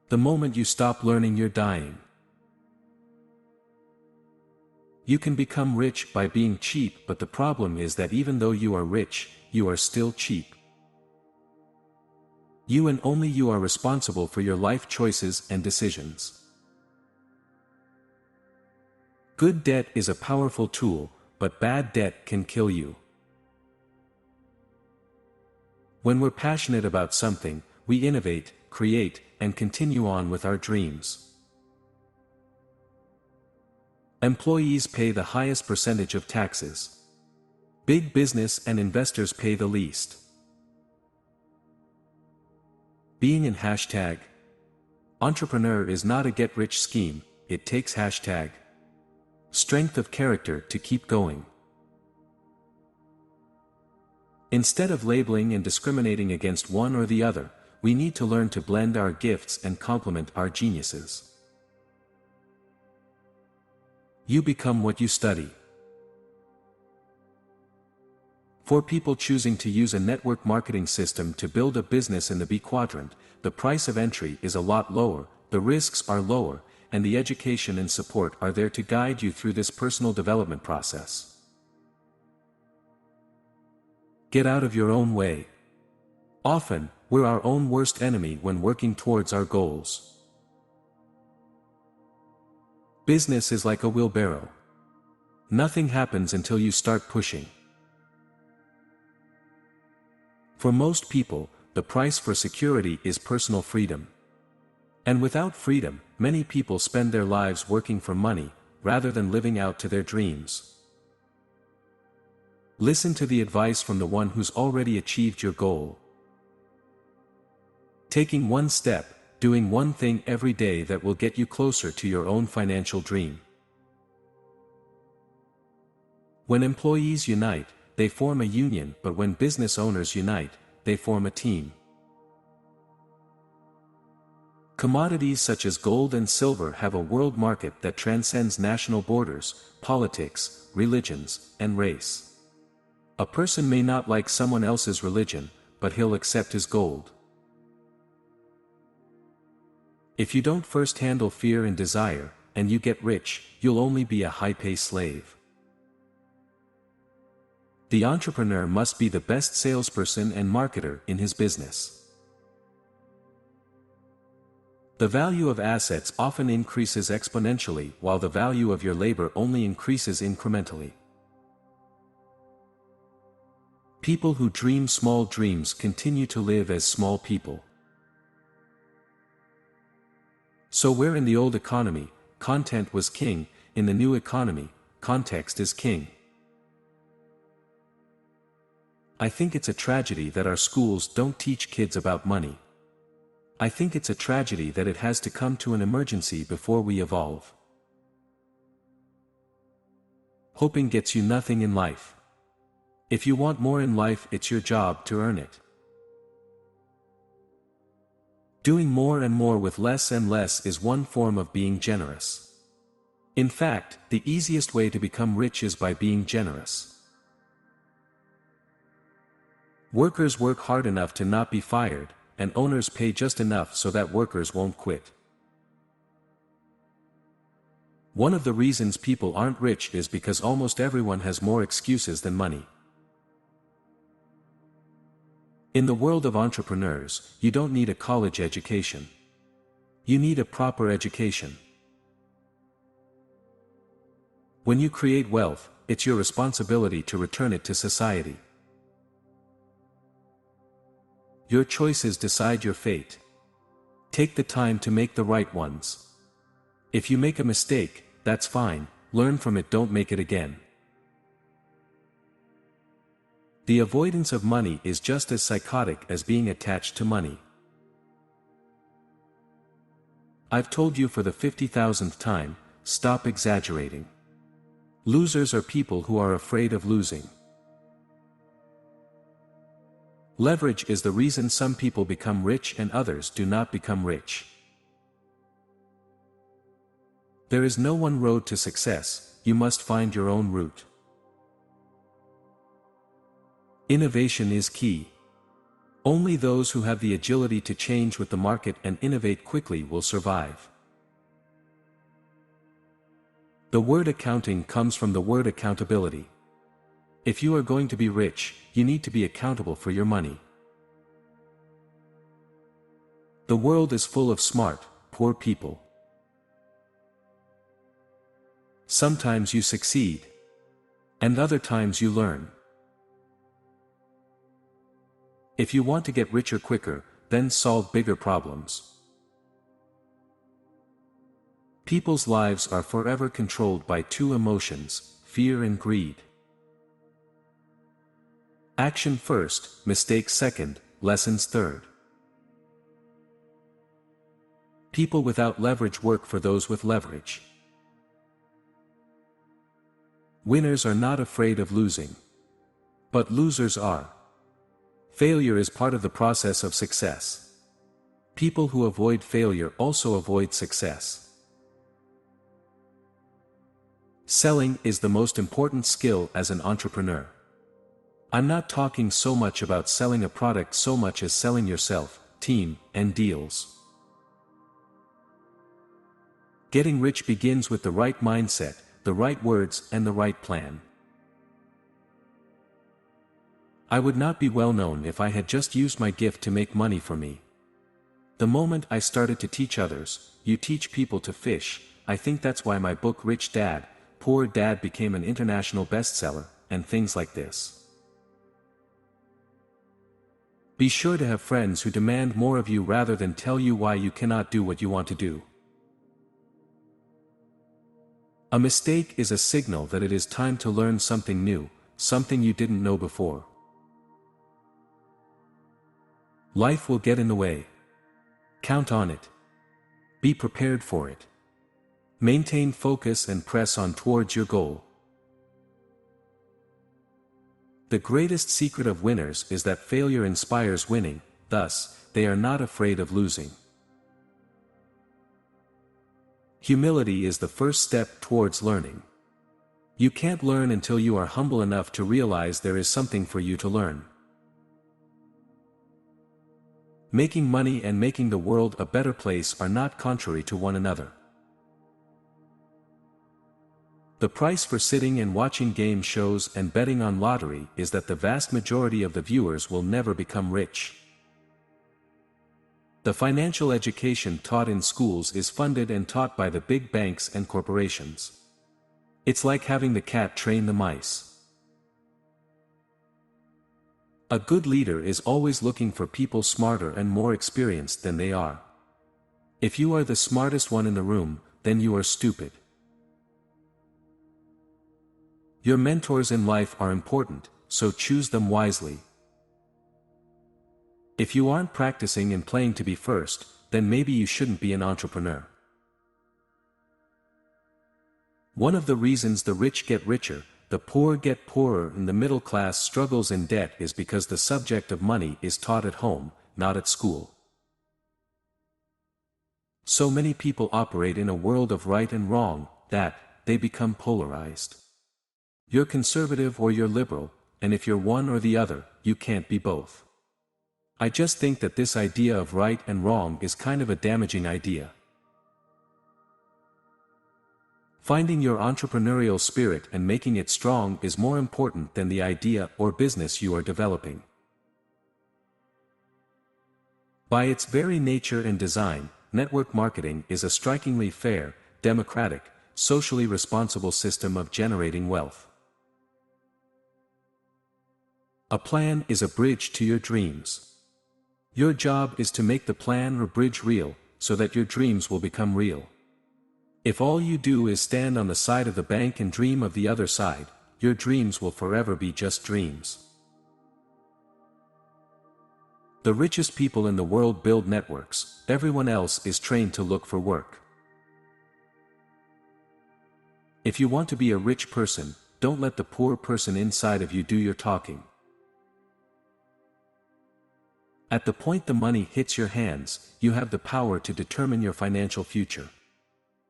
The moment you stop learning, you're dying. You can become rich by being cheap, but the problem is that even though you are rich, you are still cheap. You and only you are responsible for your life choices and decisions. Good debt is a powerful tool, but bad debt can kill you. When we're passionate about something, we innovate, create, and continue on with our dreams. Employees pay the highest percentage of taxes. Big business and investors pay the least. Being an #entrepreneur is not a get-rich scheme, it takes #strength of character to keep going. Instead of labeling and discriminating against one or the other, we need to learn to blend our gifts and complement our geniuses. You become what you study. For people choosing to use a network marketing system to build a business in the B quadrant, the price of entry is a lot lower, the risks are lower, and the education and support are there to guide you through this personal development process. Get out of your own way. Often, we're our own worst enemy when working towards our goals. Business is like a wheelbarrow. Nothing happens until you start pushing. For most people, the price for security is personal freedom. And without freedom, many people spend their lives working for money, rather than living out to their dreams. Listen to the advice from the one who's already achieved your goal. Taking one step, doing one thing every day that will get you closer to your own financial dream. When employees unite, they form a union, but when business owners unite, they form a team. Commodities such as gold and silver have a world market that transcends national borders, politics, religions, and race. A person may not like someone else's religion, but he'll accept his gold. If you don't first handle fear and desire, and you get rich, you'll only be a high-pay slave. The entrepreneur must be the best salesperson and marketer in his business. The value of assets often increases exponentially, while the value of your labor only increases incrementally. People who dream small dreams continue to live as small people. So where in the old economy, content was king, in the new economy, context is king. I think it's a tragedy that our schools don't teach kids about money. I think it's a tragedy that it has to come to an emergency before we evolve. Hoping gets you nothing in life. If you want more in life, it's your job to earn it. Doing more and more with less and less is one form of being generous. In fact, the easiest way to become rich is by being generous. Workers work hard enough to not be fired, and owners pay just enough so that workers won't quit. One of the reasons people aren't rich is because almost everyone has more excuses than money. In the world of entrepreneurs, you don't need a college education. You need a proper education. When you create wealth, it's your responsibility to return it to society. Your choices decide your fate. Take the time to make the right ones. If you make a mistake, that's fine, learn from it, don't make it again. The avoidance of money is just as psychotic as being attached to money. I've told you for the 50,000th time, stop exaggerating. Losers are people who are afraid of losing. Leverage is the reason some people become rich and others do not become rich. There is no one road to success, you must find your own route. Innovation is key. Only those who have the agility to change with the market and innovate quickly will survive. The word accounting comes from the word accountability. If you are going to be rich, you need to be accountable for your money. The world is full of smart, poor people. Sometimes you succeed, and other times you learn. If you want to get richer quicker, then solve bigger problems. People's lives are forever controlled by two emotions, fear and greed. Action first, mistakes second, lessons third. People without leverage work for those with leverage. Winners are not afraid of losing. But losers are. Failure is part of the process of success. People who avoid failure also avoid success. Selling is the most important skill as an entrepreneur. I'm not talking so much about selling a product so much as selling yourself, team, and deals. Getting rich begins with the right mindset, the right words, and the right plan. I would not be well known if I had just used my gift to make money for me. The moment I started to teach others, you teach people to fish. I think that's why my book Rich Dad, Poor Dad became an international bestseller, and things like this. Be sure to have friends who demand more of you rather than tell you why you cannot do what you want to do. A mistake is a signal that it is time to learn something new, something you didn't know before. Life will get in the way. Count on it. Be prepared for it. Maintain focus and press on towards your goal. The greatest secret of winners is that failure inspires winning, thus, they are not afraid of losing. Humility is the first step towards learning. You can't learn until you are humble enough to realize there is something for you to learn. Making money and making the world a better place are not contrary to one another. The price for sitting and watching game shows and betting on lottery is that the vast majority of the viewers will never become rich. The financial education taught in schools is funded and taught by the big banks and corporations. It's like having the cat train the mice. A good leader is always looking for people smarter and more experienced than they are. If you are the smartest one in the room, then you are stupid. Your mentors in life are important, so choose them wisely. If you aren't practicing and playing to be first, then maybe you shouldn't be an entrepreneur. One of the reasons the rich get richer, the poor get poorer, and the middle class struggles in debt is because the subject of money is taught at home, not at school. So many people operate in a world of right and wrong, that they become polarized. You're conservative or you're liberal, and if you're one or the other, you can't be both. I just think that this idea of right and wrong is kind of a damaging idea. Finding your entrepreneurial spirit and making it strong is more important than the idea or business you are developing. By its very nature and design, network marketing is a strikingly fair, democratic, socially responsible system of generating wealth. A plan is a bridge to your dreams. Your job is to make the plan or bridge real, so that your dreams will become real. If all you do is stand on the side of the bank and dream of the other side, your dreams will forever be just dreams. The richest people in the world build networks, everyone else is trained to look for work. If you want to be a rich person, don't let the poor person inside of you do your talking. At the point the money hits your hands, you have the power to determine your financial future.